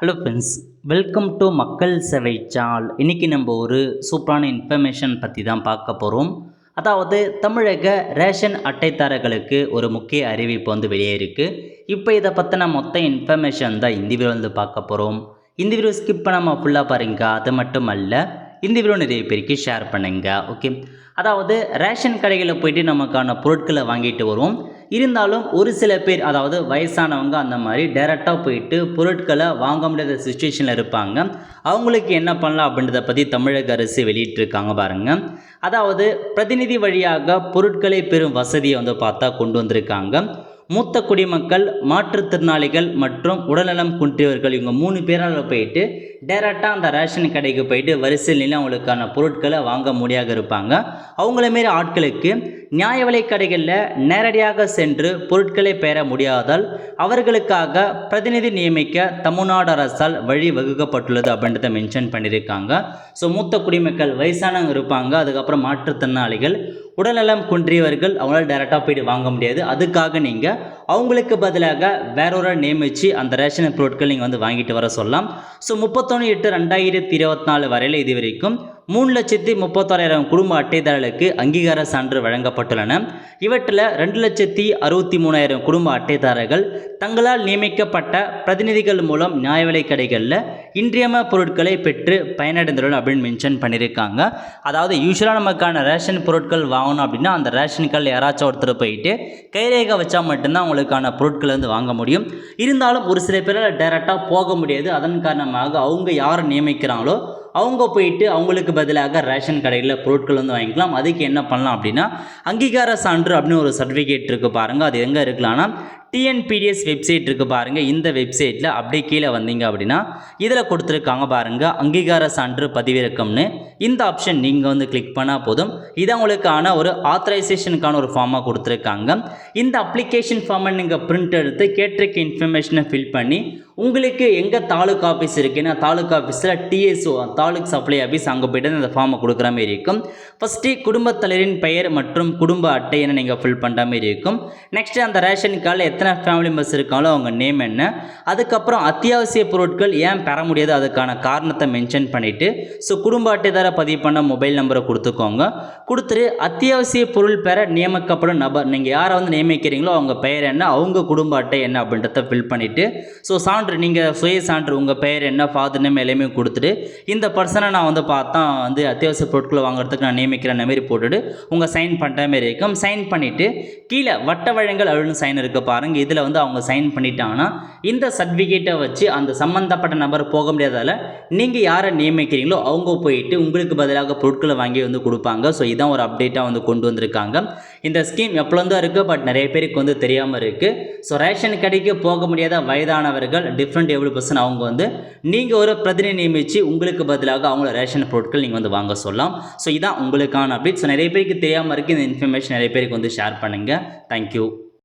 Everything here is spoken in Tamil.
ஹலோ ஃப்ரெண்ட்ஸ், வெல்கம் டு மக்கள் சேவை சேனல். இன்றைக்கி நம்ம ஒரு சூப்பரான இன்ஃபர்மேஷன் பற்றி தான் பார்க்க போகிறோம். அதாவது தமிழக ரேஷன் அட்டைதாரர்களுக்கு ஒரு முக்கிய அறிவிப்பு வெளியே இருக்குது. இப்போ இதை பற்றின மொத்த இன்ஃபர்மேஷன் தான் இந்த வீடியோ பார்க்க போகிறோம். இந்த வீடியோ ஸ்கிப் பண்ணாமல் ஃபுல்லாக பாருங்க. அது மட்டும் அல்ல, இந்த வீடியோ நிறைய பேருக்கு ஷேர் பண்ணுங்க. ஓகே, அதாவது ரேஷன் கடைகளில் போயிட்டு நமக்கான பொருட்களை வாங்கிட்டு வருவோம். இருந்தாலும் ஒரு சில பேர், அதாவது வயசானவங்க, அந்த மாதிரி டைரெக்டாக போயிட்டு பொருட்களை வாங்க முடியாத சுச்சுவேஷனில் இருப்பாங்க. அவங்களுக்கு என்ன பண்ணலாம் அப்படின்றத பற்றி தமிழக அரசு வெளியிட்டிருக்காங்க பாருங்கள். அதாவது பிரதிநிதி வழியாக பொருட்களை பெறும் வசதியை பார்த்தா கொண்டு வந்திருக்காங்க. மூத்த குடிமக்கள், மாற்றுத்திறனாளிகள் மற்றும் உடல்நலம் குன்றியவர்கள், இவங்க 3 பேரால் போயிட்டு டைரெக்டாக அந்த ரேஷன் கடைக்கு போயிட்டு வரிசையில் நின்று அவங்களுக்கான பொருட்களை வாங்க முடியாத இருப்பாங்க. அவங்கள மாரி ஆட்களுக்கு நியாய விலை கடைகளில் நேரடியாக சென்று பொருட்களை பெற முடியாதால் அவர்களுக்காக பிரதிநிதி நியமிக்க தமிழ்நாடு அரசால் வழி வகுக்கப்பட்டுள்ளது அப்படின்றத மென்ஷன் பண்ணியிருக்காங்க. ஸோ மூத்த குடிமக்கள், வயசானவங்க இருப்பாங்க, அதுக்கப்புறம் மாற்றுத்திறனாளிகள், உடல்நலம் குன்றியவர்கள், அவங்களால டைரெக்டாக போயிட்டு வாங்க முடியாது. அதுக்காக நீங்கள் அவங்களுக்கு பதிலாக வேறொரு நியமித்து அந்த ரேஷன் பொருட்கள் நீங்கள் வாங்கிட்டு வர சொல்லலாம். ஸோ 31/8/2024 வரையில் இது வரைக்கும் 3,36,000 குடும்ப அட்டைதாரர்களுக்கு அங்கீகார சான்று வழங்கப்பட்டுள்ளன. இவற்றில் 2,63,000 குடும்ப அட்டைதாரர்கள் தங்களால் நியமிக்கப்பட்ட பிரதிநிதிகள் மூலம் நியாய விலை கடைகளில் இன்றியமையா பொருட்களை பெற்று பயனடைந்துள்ளனர் அப்படின்னு மென்ஷன் பண்ணியிருக்காங்க. அதாவது யூஸ்வலாக நமக்கான ரேஷன் பொருட்கள் வாங்கணும் அப்படின்னா அந்த ரேஷன் கடையில் யாராச்சும் ஒருத்தர் போயிட்டு கைரேகை வச்சா மட்டும்தான் அவங்களுக்கான பொருட்களை வாங்க முடியும். இருந்தாலும் ஒரு சில பேரால் டைரெக்டாக போக முடியாது. அதன் காரணமாக அவங்க யாரை நியமிக்கிறாங்களோ அவங்க போயிட்டு அவங்களுக்கு பதிலாக ரேஷன் கடையில் பொருட்கள் வாங்கிக்கலாம். அதுக்கு என்ன பண்ணலாம் அப்படின்னா, அங்கீகார சான்று அப்படின்னு ஒரு சர்டிஃபிகேட் இருக்குது பாருங்கள். அது எங்கே இருக்கலாம்னா டிஎன்பிடிஎஸ் வெப்சைட் இருக்குது பாருங்கள். இந்த வெப்சைட்டில் அப்படியே கீழே வந்தீங்க அப்படின்னா இதில் கொடுத்துருக்காங்க பாருங்கள், அங்கீகார சான்று பதிவிறக்கம்னு. இந்த ஆப்ஷன் நீங்கள் கிளிக் பண்ணால் போதும். இது உங்களுக்கான ஒரு ஆத்தரைசேஷனுக்கான ஒரு ஃபார்மாக கொடுத்துருக்காங்க. இந்த அப்ளிகேஷன் ஃபார்மை நீங்கள் பிரிண்ட் எடுத்து கேட்டிருக்க இன்ஃபர்மேஷனை ஃபில் பண்ணி உங்களுக்கு எங்கே தாலுக்கா ஆஃபீஸ் இருக்குன்னா தாலுக்கா ஆஃபீஸில் டிஎஸ்ஓ, தாலுக் சப்ளை ஆஃபீஸ், அங்கே போய்ட்டு இந்த ஃபார்மை கொடுக்குற மாதிரி இருக்கும். ஃபஸ்ட்டு குடும்பத் தலைவரின் பெயர் மற்றும் குடும்ப அட்டையை நீங்கள் ஃபில் பண்ணுற மாதிரி இருக்கும். நெக்ஸ்ட்டு அந்த ரேஷன் கார்டில் எத்தனை ஃபேமிலி மெம்பர்ஸ் இருக்காங்களோ அவங்க நேம் என்ன, அதுக்கப்புறம் அத்தியாவசிய பொருட்கள் ஏன் பெற முடியாது அதுக்கான காரணத்தை மென்ஷன் பண்ணிவிட்டு, ஸோ குடும்ப அட்டைதார பதிவு பண்ண மொபைல் நம்பரை கொடுத்துக்கோங்க. கொடுத்துட்டு அத்தியாவசிய பொருள் பெற நியமிக்கப்படும் நபர், நீங்கள் யாரை நியமிக்கிறீங்களோ அவங்க பெயர் என்ன, அவங்க குடும்ப அட்டை என்ன அப்படின்றத ஃபில் பண்ணிவிட்டு, ஸோ சான்று, நீங்கள் சுய சான்று, உங்கள் பெயர் என்ன, ஃபாதர் நேம் எல்லாமே கொடுத்துட்டு, இந்த பர்சனை நான் பார்த்தா அத்தியாவசிய பொருட்களை வாங்குறதுக்கு நான் நியமிக்கிறேன் மாரி போட்டுட்டு உங்கள் சைன் பண்ணுற மாரி இருக்கும். சைன் பண்ணிவிட்டு கீழே வட்ட வழங்கல் அப்படின்னு சைன் இருக்க பாருங்கள். இதில் அவங்க சைன் பண்ணிட்டாங்கன்னா இந்த சர்டிஃபிகேட்டை வச்சு அந்த சம்மந்தப்பட்ட நபர் போக முடியாதால் நீங்கள் யாரை நியமிக்கிறீங்களோ அவங்க போயிட்டு உங்களுக்கு பதிலாக பொருட்களை வாங்கி கொடுப்பாங்க. ஸோ இதான் ஒரு அப்டேட்டாக கொண்டு வந்திருக்காங்க. இந்த ஸ்கீம் எப்போதான் இருக்குது, பட் நிறைய பேருக்கு தெரியாமல் இருக்குது. ஸோ ரேஷன் கடைக்கு போக முடியாத வயதானவர்கள், டிஃப்ரெண்ட் எவ்வளோ பர்சன், அவங்க நீங்கள் ஒரு பிரதிநிதி நியமித்து உங்களுக்கு பதிலாக அவங்கள ரேஷன் பொருட்கள் நீங்கள் வாங்க சொல்லலாம். ஸோ இதான் உங்களுக்கான அப்டேட். ஸோ நிறைய பேருக்கு தெரியாமல் இருக்குது. இந்த இன்ஃபர்மேஷன் நிறைய பேருக்கு ஷேர் பண்ணுங்கள். தேங்க்யூ.